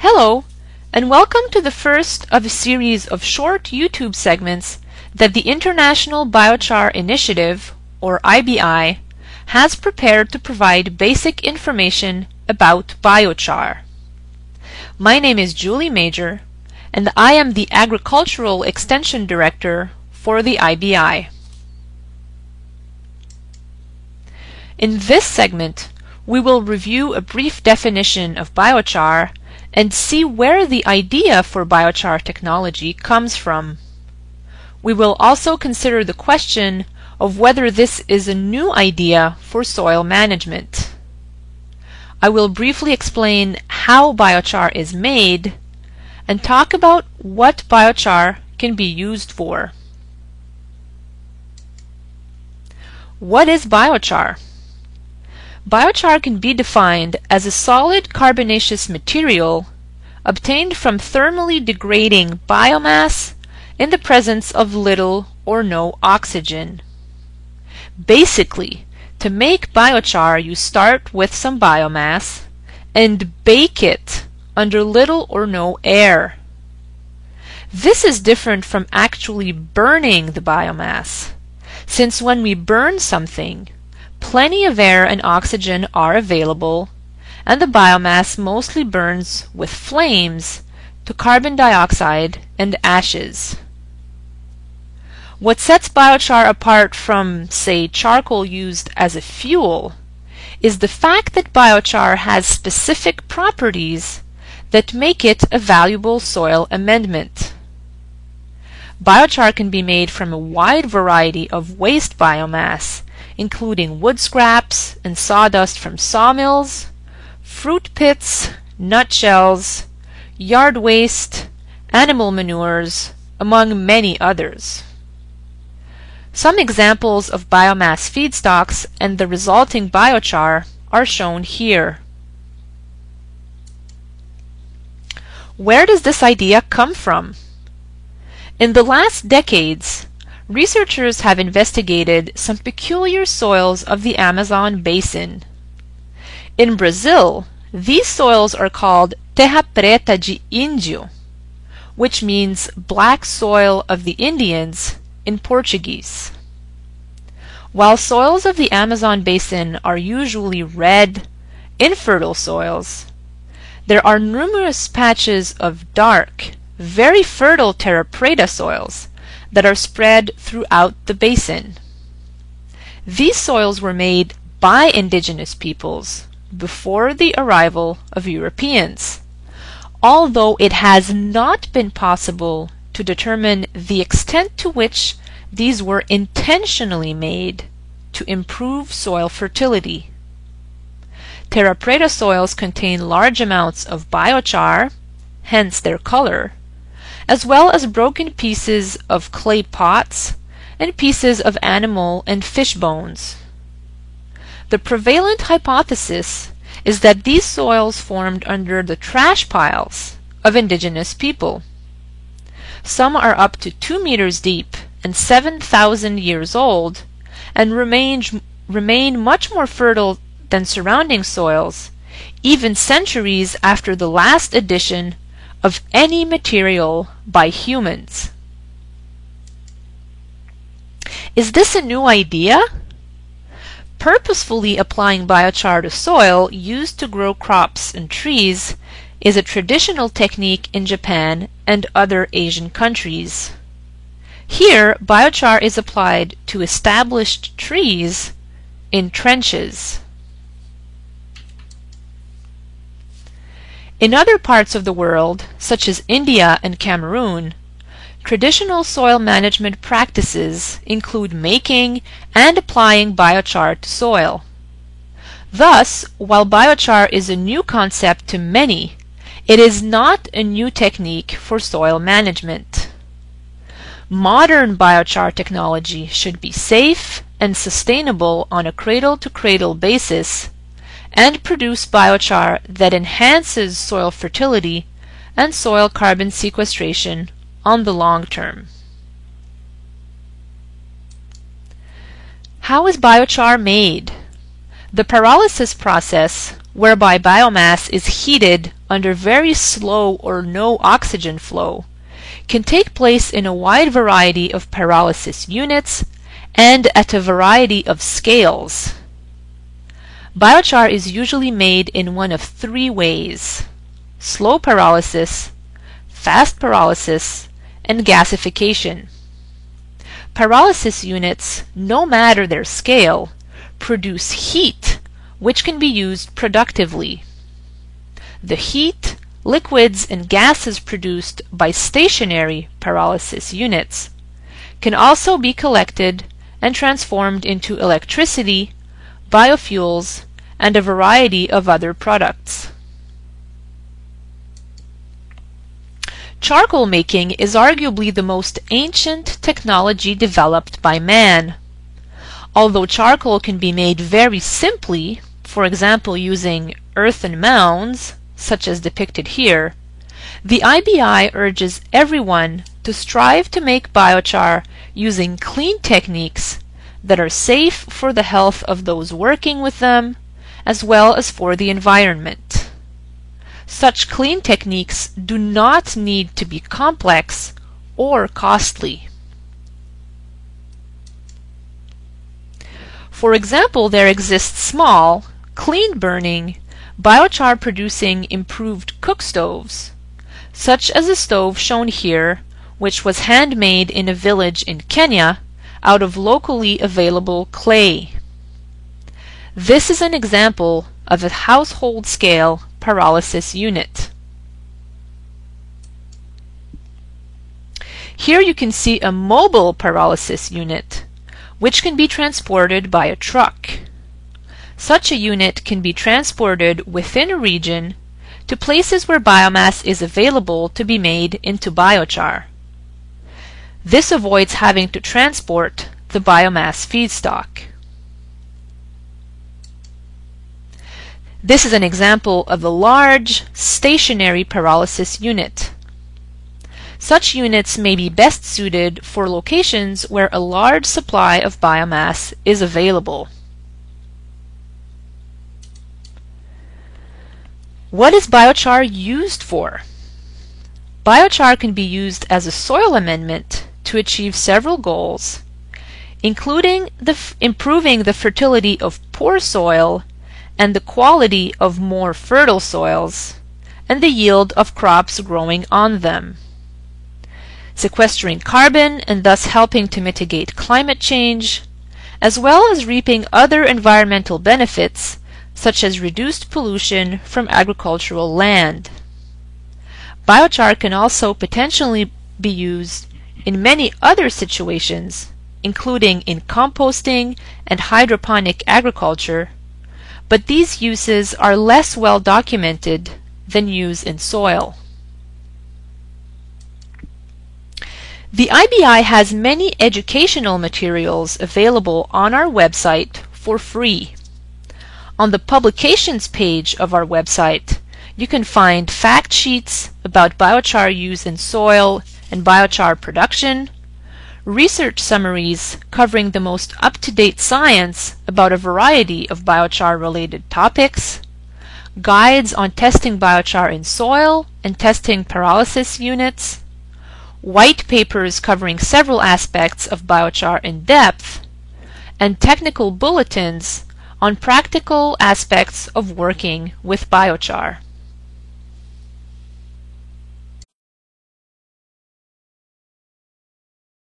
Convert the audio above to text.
Hello, and welcome to the first of a series of short YouTube segments that the International Biochar Initiative, or IBI, has prepared to provide basic information about biochar. My name is Julie Major, and I am the Agricultural Extension Director for the IBI. In this segment, we will review a brief definition of biochar and see where the idea for biochar technology comes from. We will also consider the question of whether this is a new idea for soil management. I will briefly explain how biochar is made and talk about what biochar can be used for. What is biochar? Biochar can be defined as a solid carbonaceous material obtained from thermally degrading biomass in the presence of little or no oxygen. Basically, to make biochar, you start with some biomass and bake it under little or no air. This is different from actually burning the biomass, since when we burn something, plenty of air and oxygen are available, and the biomass mostly burns with flames to carbon dioxide and ashes. What sets biochar apart from, say, charcoal used as a fuel is the fact that biochar has specific properties that make it a valuable soil amendment. Biochar can be made from a wide variety of waste biomass, including wood scraps and sawdust from sawmills, fruit pits, nutshells, yard waste, animal manures, among many others. Some examples of biomass feedstocks and the resulting biochar are shown here. Where does this idea come from? In the last decades, researchers have investigated some peculiar soils of the Amazon basin. In Brazil, these soils are called terra preta de índio, which means black soil of the Indians in Portuguese. While soils of the Amazon basin are usually red, infertile soils, there are numerous patches of dark, very fertile terra preta soils that are spread throughout the basin. These soils were made by indigenous peoples before the arrival of Europeans, although it has not been possible to determine the extent to which these were intentionally made to improve soil fertility. Terra preta soils contain large amounts of biochar, hence their color, as well as broken pieces of clay pots and pieces of animal and fish bones. The prevalent hypothesis is that these soils formed under the trash piles of indigenous people. Some are up to 2 meters deep and 7,000 years old and remain much more fertile than surrounding soils, even centuries after the last addition of any material by humans. Is this a new idea? Purposefully applying biochar to soil used to grow crops and trees is a traditional technique in Japan and other Asian countries. Here, biochar is applied to established trees in trenches. In other parts of the world, such as India and Cameroon, traditional soil management practices include making and applying biochar to soil. Thus, while biochar is a new concept to many, it is not a new technique for soil management. Modern biochar technology should be safe and sustainable on a cradle-to-cradle basis and produce biochar that enhances soil fertility and soil carbon sequestration on the long term. How is biochar made? The pyrolysis process, whereby biomass is heated under very slow or no oxygen flow can take place in a wide variety of pyrolysis units and at a variety of scales. Biochar is usually made in one of three ways: slow pyrolysis, fast pyrolysis, and gasification. Pyrolysis units, no matter their scale, produce heat which can be used productively. The heat, liquids, and gases produced by stationary pyrolysis units can also be collected and transformed into electricity, biofuels, and a variety of other products. Charcoal making is arguably the most ancient technology developed by man. Although charcoal can be made very simply, for example using earthen mounds, such as depicted here, the IBI urges everyone to strive to make biochar using clean techniques that are safe for the health of those working with them, as well as for the environment. Such clean techniques do not need to be complex or costly. For example, there exists small, clean-burning, biochar-producing improved cook stoves, such as the stove shown here, which was handmade in a village in Kenya out of locally available clay. This is an example of a household-scale pyrolysis unit. Here you can see a mobile pyrolysis unit, which can be transported by a truck. Such a unit can be transported within a region to places where biomass is available to be made into biochar. This avoids having to transport the biomass feedstock. This is an example of a large, stationary pyrolysis unit. Such units may be best suited for locations where a large supply of biomass is available. What is biochar used for? Biochar can be used as a soil amendment to achieve several goals, including improving the fertility of poor soil and the quality of more fertile soils, and the yield of crops growing on them, sequestering carbon and thus helping to mitigate climate change, as well as reaping other environmental benefits such as reduced pollution from agricultural land. Biochar can also potentially be used in many other situations, including in composting and hydroponic agriculture, but these uses are less well documented than use in soil. The IBI has many educational materials available on our website for free. On the publications page of our website, you can find fact sheets about biochar use in soil and biochar production, research summaries covering the most up-to-date science about a variety of biochar-related topics, guides on testing biochar in soil and testing pyrolysis units, white papers covering several aspects of biochar in depth, and technical bulletins on practical aspects of working with biochar.